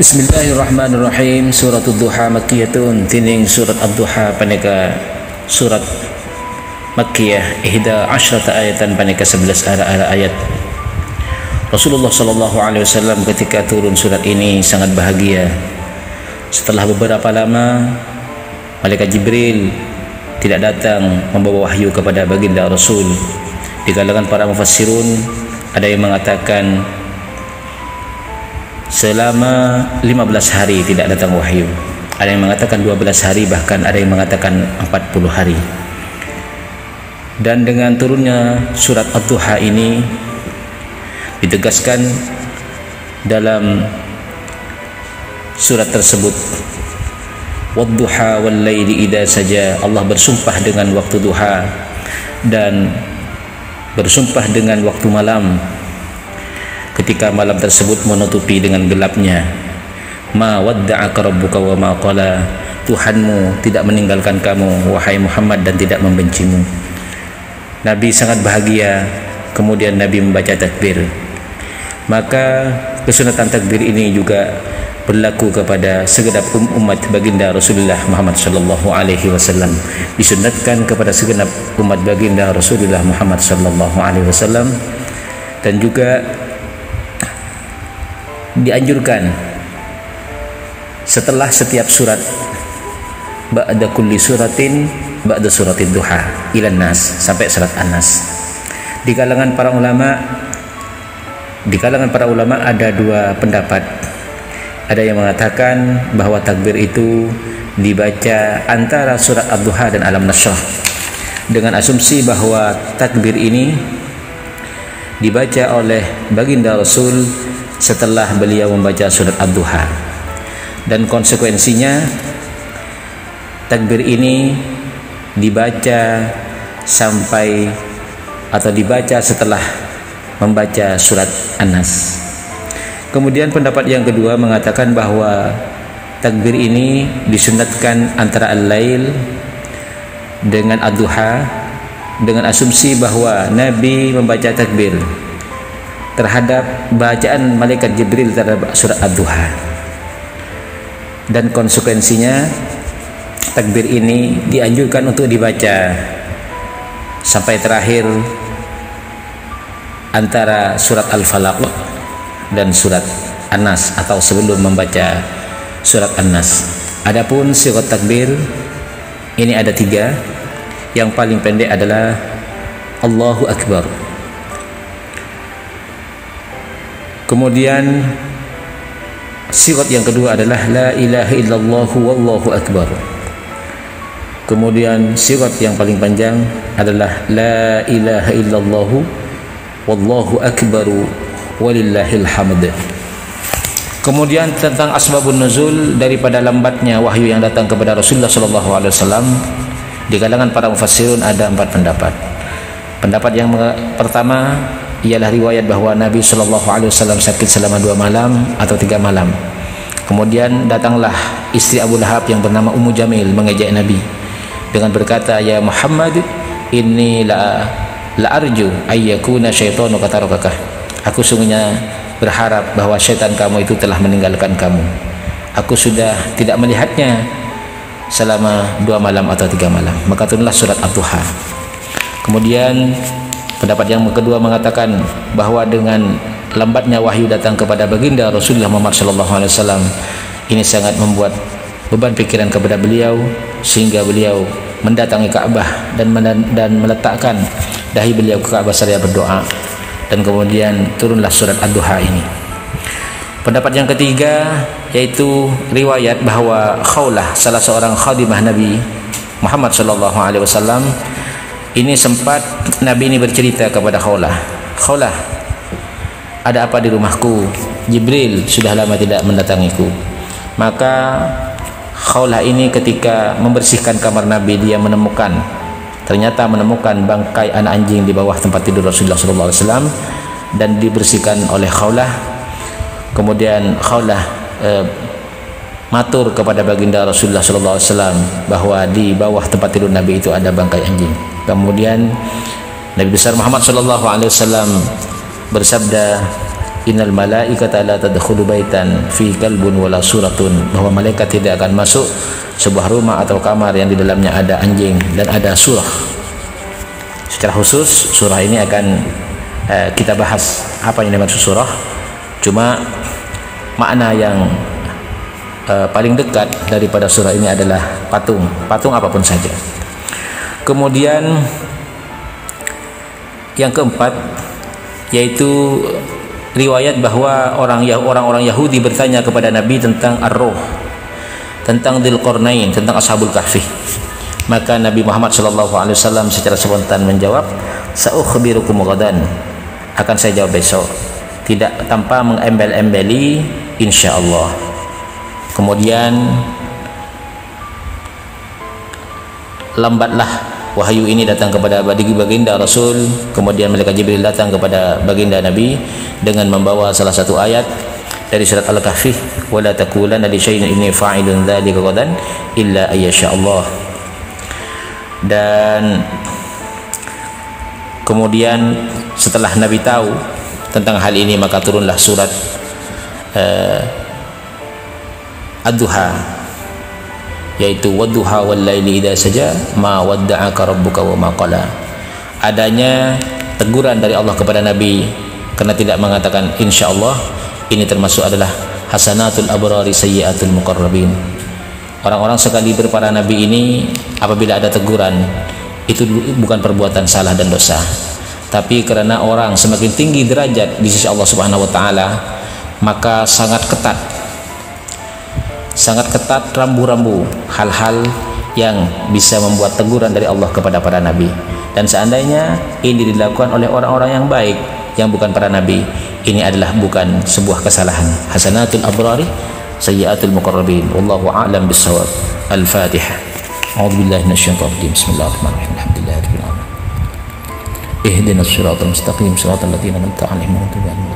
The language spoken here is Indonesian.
Bismillahirrahmanirrahim. Surat Ad-Duha Makkiyatun. Tining surat Ad-Duha paneka surat Makkiyah ihda asyrata ayatan paneka 11 ayat. Rasulullah sallallahu alaihi wasallam ketika turun surat ini sangat bahagia. Setelah beberapa lama malaikat Jibril tidak datang membawa wahyu kepada baginda Rasul. Di kalangan para mufassirun ada yang mengatakan selama 15 hari tidak datang wahyu, ada yang mengatakan 12 hari, bahkan ada yang mengatakan 40 hari. Dan dengan turunnya surat Ad-Duha ini ditegaskan dalam surat tersebut, wad-duha wal-laili idza saja, Allah bersumpah dengan waktu duha dan bersumpah dengan waktu malam ketika malam tersebut menutupi dengan gelapnya. Ma wadda'aka rabbuka wa ma qala, Tuhanmu tidak meninggalkan kamu wahai Muhammad dan tidak membencimu. Nabi sangat bahagia. Kemudian Nabi membaca takbir. Maka kesunatan takbir ini juga berlaku kepada segenap umat baginda Rasulullah Muhammad sallallahu alaihi wasallam. Disunatkan kepada segenap umat baginda Rasulullah Muhammad sallallahu alaihi wasallam, dan juga dianjurkan setelah setiap surat, ba'da kulli suratin ba'da suratid duha ila nas, sampai surat An-Nas. Di kalangan para ulama ada dua pendapat. Ada yang mengatakan bahwa takbir itu dibaca antara surat Ad-Duha dan Alam Nashrah, dengan asumsi bahwa takbir ini dibaca oleh baginda Rasul setelah beliau membaca surat Ad-Duha, dan konsekuensinya takbir ini dibaca sampai atau dibaca setelah membaca surat An-Nas. Kemudian pendapat yang kedua mengatakan bahwa takbir ini disunatkan antara Al-Lail dengan Ad-Duha, dengan asumsi bahwa Nabi membaca takbir terhadap bacaan malaikat Jibril terhadap surat Ad-Duha, dan konsekuensinya takbir ini dianjurkan untuk dibaca sampai terakhir antara surat Al-Falaq dan surat An-Nas, atau sebelum membaca surat An-Nas. Adapun sigat takbir ini ada 3. Yang paling pendek adalah Allahu Akbar. Kemudian sigat yang kedua adalah la ilaha illallah wallahu akbar. Kemudian sigat yang paling panjang adalah la ilaha illallah wallahu akbar walillahil hamd. Kemudian tentang asbabun nuzul, daripada lambatnya wahyu yang datang kepada Rasulullah sallallahu alaihi wasallam, di kalangan para mufassirun ada 4 pendapat. Pendapat yang pertama ialah riwayat bahwa Nabi sallallahu alaihi wasallam sakit selama 2 malam atau 3 malam. Kemudian datanglah istri Abu Lahab yang bernama Ummu Jamil mengejek Nabi dengan berkata, ya Muhammad, inni la arju ayyakuna syaitanu katarakah. Aku sungguhnya berharap bahwa syaitan kamu itu telah meninggalkan kamu. Aku sudah tidak melihatnya selama 2 malam atau 3 malam. Maka turunlah surat Ad-Duha. Kemudian pendapat yang kedua mengatakan bahwa dengan lambatnya wahyu datang kepada baginda Rasulullah Muhammad SAW, ini sangat membuat beban pikiran kepada beliau, sehingga beliau mendatangi Ka'bah dan meletakkan dahi beliau ke Ka'bah seraya berdoa, dan kemudian turunlah surat Ad-Duha ini. Pendapat yang ketiga yaitu riwayat bahwa Khawlah, salah seorang khadimah Nabi Muhammad SAW, ini sempat Nabi ini bercerita kepada Khawlah, Khawlah, ada apa di rumahku? Jibril sudah lama tidak mendatangiku. Maka Khawlah ini ketika membersihkan kamar Nabi, dia ternyata menemukan bangkai anak anjing di bawah tempat tidur Rasulullah SAW, dan dibersihkan oleh Khawlah. Kemudian Khawlah matur kepada baginda Rasulullah SAW bahwa di bawah tempat tidur Nabi itu ada bangkai anjing. Kemudian Nabi besar Muhammad SAW bersabda, innal malaikata la tadkhulu baitan fi kalbun wala suratun, bahwa malaikat tidak akan masuk sebuah rumah atau kamar yang di dalamnya ada anjing dan ada surah. Secara khusus surah ini akan kita bahas apa yang dimaksud surah. Cuma makna yang paling dekat daripada surah ini adalah patung apapun saja. Kemudian yang keempat yaitu riwayat bahwa orang-orang Yahudi bertanya kepada Nabi tentang ar-ruh, tentang Dzulqarnain, tentang Ashabul Kahfi. Maka Nabi Muhammad SAW secara spontan menjawab, "Sa'ukhbirukum ghadan." Akan saya jawab besok, tidak tanpa mengembel-embeli, insyaallah. Kemudian lambatlah wahyu ini datang kepada baginda Rasul. Kemudian malaikat Jibril datang kepada baginda Nabi dengan membawa salah satu ayat dari surat Al-Kahfi, "Wala taqulanna li syai'in inni fa'ilun dzalika ghadan illa ayyasha Allah." Dan kemudian setelah Nabi tahu tentang hal ini, maka turunlah surat Ad-Duha, yaitu wadduha wal laili idza saja ma wadda'aka rabbuka wa ma qala. Adanya teguran dari Allah kepada Nabi karena tidak mengatakan insyaallah, ini termasuk adalah hasanatul abrari sayyiatul muqarrabin. Orang-orang sekaliber para nabi ini apabila ada teguran itu bukan perbuatan salah dan dosa, tapi karena orang semakin tinggi derajat di sisi Allah Subhanahu wa taala, maka sangat ketat rambu-rambu hal-hal yang bisa membuat teguran dari Allah kepada para nabi. Dan seandainya ini dilakukan oleh orang-orang yang baik yang bukan para nabi, ini adalah bukan sebuah kesalahan. Hasanatul abrari sayyiatul muqarrabin. Wallahu a'lam bissawab. Al-Fatihah. A'udzubillahi minasyaitonir rajim. Bismillahirrahmanirrahim. Alhamdulillahirabbil alamin. Ihdinas siratal mustaqim, siratal ladzina an'amta 'alaihim ghairil maghdubi 'alaihim